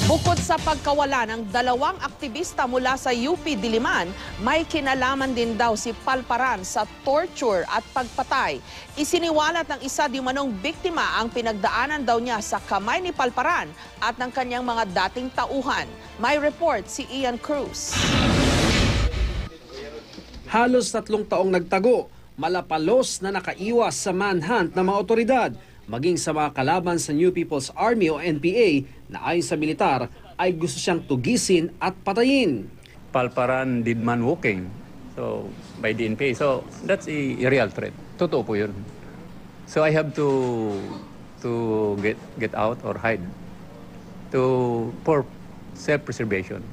Bukod sa pagkawala ng dalawang aktivista mula sa UP Diliman, may kinalaman din daw si Palparan sa torture at pagpatay. Isiniwalat ng isa di manong biktima ang pinagdaanan daw niya sa kamay ni Palparan at ng kanyang mga dating tauhan. May report si Ian Cruz. Halos 3 taong nagtago, malapalos na nakaiwas sa manhunt ng mga otoridad, maging sa mga kalaban sa New People's Army o NPA na ayon sa militar ay gusto siyang tugisin at patayin. Palparan did man walking by the NPA. So that's a real threat. Totoo po yun. So I have to get out or hide for self-preservation.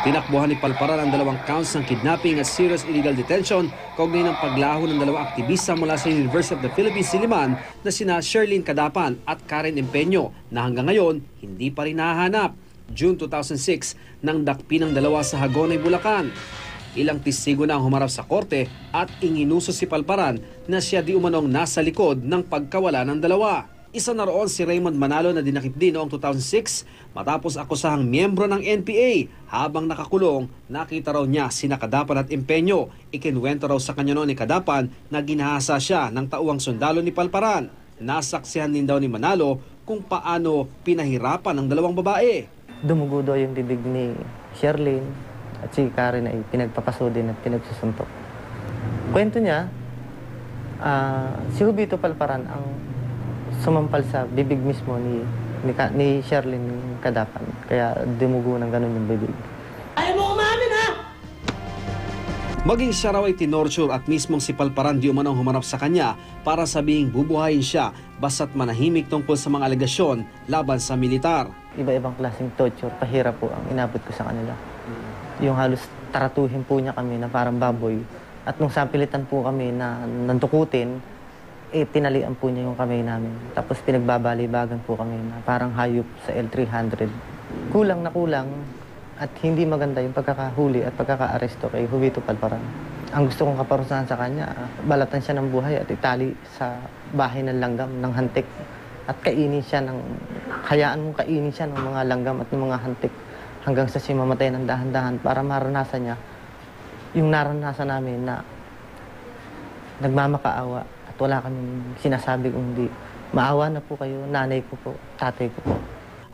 Tinakbuhan ni Palparan ang 2 counts ng kidnapping at serious illegal detention kaugnay ng paglaho ng 2 aktivista mula sa University of the Philippines Diliman na sina Sherlyn Cadapan at Karen Empeño na hanggang ngayon hindi pa rin nahahanap. June 2006 nang dakpi ng 2 sa Hagonoy, Bulacan. Ilang testigo na ang humarap sa korte at inginuso si Palparan na siya di umanong nasa likod ng pagkawala ng 2. Isa na roon si Raymond Manalo na dinakip din noong 2006 matapos akusahang miyembro ng NPA. Habang nakakulong, nakita raw niya sina Cadapan at Empeño. Ikinwento raw sa kanya noon ni Cadapan na ginahasa siya ng tauhang sundalo ni Palparan. Nasaksihan din daw ni Manalo kung paano pinahirapan ng 2 babae. Dumugo daw yung bibig ni Sherlyn at si Karen ay pinagpapaso din at pinagsusuntok. Kwento niya, si Jovito Palparan ang sumampal sa bibig mismo ni Sherlyn Cadapan. Kaya dumugo ng ganun yung bibig. Ayaw mo umamin, ha? Maging siya raw ay tinorture at mismong si Palparan di umanong humarap sa kanya para sabihing bubuhayin siya basta't manahimik tungkol sa mga alegasyon laban sa militar. Iba-ibang klaseng torture, pahirap po ang inabot ko sa kanila. Yung halos taratuhin po niya kami na parang baboy. At nung sapilitan po kami na nantukutin, tinalian po niya yung kamay namin. Tapos pinagbabalibagan po kami na parang hayop sa L300. Kulang na kulang at hindi maganda yung pagkakahuli at pagkakaaresto kay Jovito Palparan. Ang gusto kong kaparusahan sa kanya, balatan siya ng buhay at itali sa bahay ng langgam, ng hantik. At kainin siya hayaan mong kainin siya ng mga langgam at ng mga hantik hanggang sa siya mamatay ng dahan-dahan para maranasan niya yung naranasan namin na nagmamakaawa. Wala kaming sinasabi kung hindi. Maawa na po kayo, nanay ko po, tatay ko po.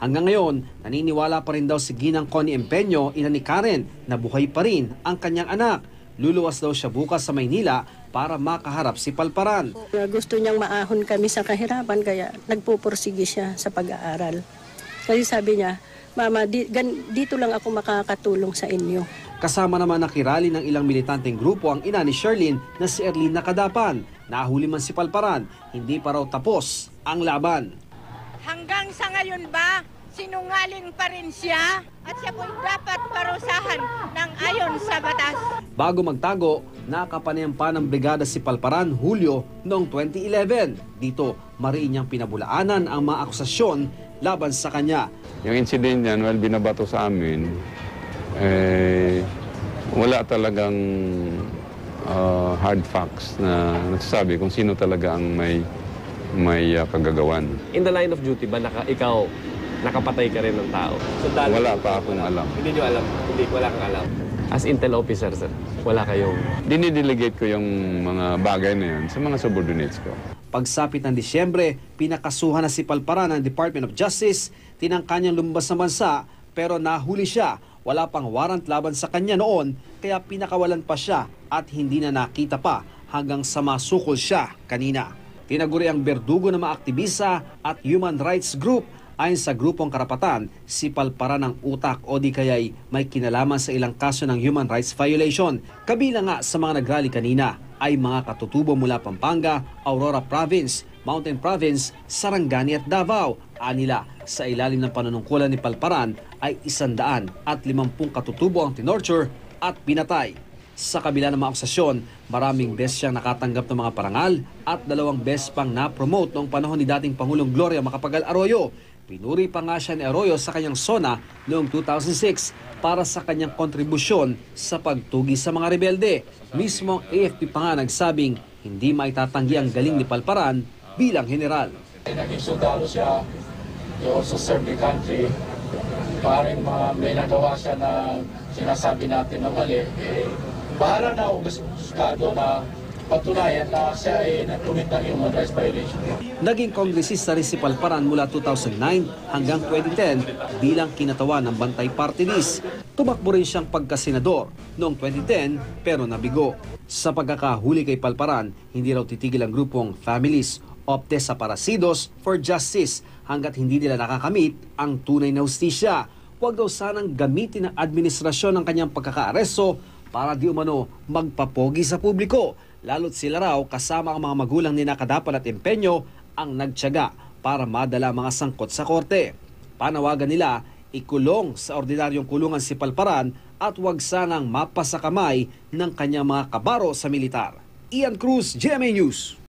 Hanggang ngayon, naniniwala pa rin daw si Ginang Connie Empeño, ina ni Karen, na buhay pa rin ang kanyang anak. Luluwas daw siya bukas sa Maynila para makaharap si Palparan. Gusto niyang maahon kami sa kahirapan kaya nagpupursige siya sa pag-aaral. Kasi sabi niya, Mama, dito lang ako makakatulong sa inyo. Kasama naman nakirali ng ilang militanteng grupo ang ina ni Sherlyn na si Erlyn Cadapan. Nahuli man si Palparan, hindi pa raw tapos ang laban. Hanggang sa ngayon ba, sinungaling pa rin siya at siya po'y dapat parusahan ng ayon sa batas. Bago magtago, nakapanayam pa ng brigada si Palparan Hulyo noong 2011. Dito, mariin niyang pinabulaanan ang mga akusasyon laban sa kanya. Yung incident niyan, binabato sa amin, wala talagang hard facts na nagsasabi kung sino talaga ang may kagagawan. In the line of duty ba ikaw nakapatay ka rin ng tao? Sundalo, wala pa akong alam. Hindi nyo alam? Hindi, wala kang alam. As intel officer, sir, wala kayong... Dinidelegate ko yung mga bagay na yun sa mga subordinates ko. Pagsapit ng Disyembre, pinakasuhan na si Palparan ng Department of Justice. Tinangka niyang lumabas sa bansa pero nahuli siya. Wala pang warrant laban sa kanya noon kaya pinakawalan pa siya at hindi na nakita pa hanggang sa masukol siya kanina. Tinaguri ang berdugo ng mga aktivista at human rights group. Ayon sa grupong karapatan, si Palparan ng utak o di kaya'y may kinalaman sa ilang kaso ng human rights violation. Kabilang nga sa mga nagrally kanina ay mga katutubo mula Pampanga, Aurora Province, Mountain Province, Sarangani at Davao. Anila, sa ilalim ng panunungkulan ni Palparan ay 150 katutubo ang tinorture at pinatay. Sa kabila ng mga akusasyon, maraming beses siyang nakatanggap ng mga parangal at 2 beses pang na-promote noong panahon ni dating Pangulong Gloria Macapagal Arroyo. Pinuri pa nga siya ni Arroyo sa kanyang SONA noong 2006 para sa kanyang kontribusyon sa pagtugi sa mga rebelde. Mismo AFP pa nga nagsabing hindi maitatanggi ang galing ni Palparan bilang general. Naging sundalo siya, he also served the country maaaring may nagawa siya na sinasabi natin na mali, bahala na ang Husgado na patunayan na siya ay nagkumit ng human rights violation. Naging kongresista rin si Palparan mula 2009 hanggang 2010 bilang kinatawan ng Bantay Party List. Tumakbo rin siyang pagkasenador noong 2010 pero nabigo. Sa pagkakahuli kay Palparan, hindi raw titigil ang grupong Families of Desaparecidos for Justice hanggat hindi nila nakakamit ang tunay na hustisya. Huwag daw sanang gamitin ng administrasyon ng kanyang pagkakaaresto para di umano magpapogi sa publiko. Lalo't sila raw kasama ang mga magulang ni Nakadapan at Empeño ang nagtiyaga para madala mga sangkot sa korte. Panawagan nila, ikulong sa ordinaryong kulungan si Palparan at huwag sanang mapasakamay ng kanyang mga kabaro sa militar. Ian Cruz, GMA News.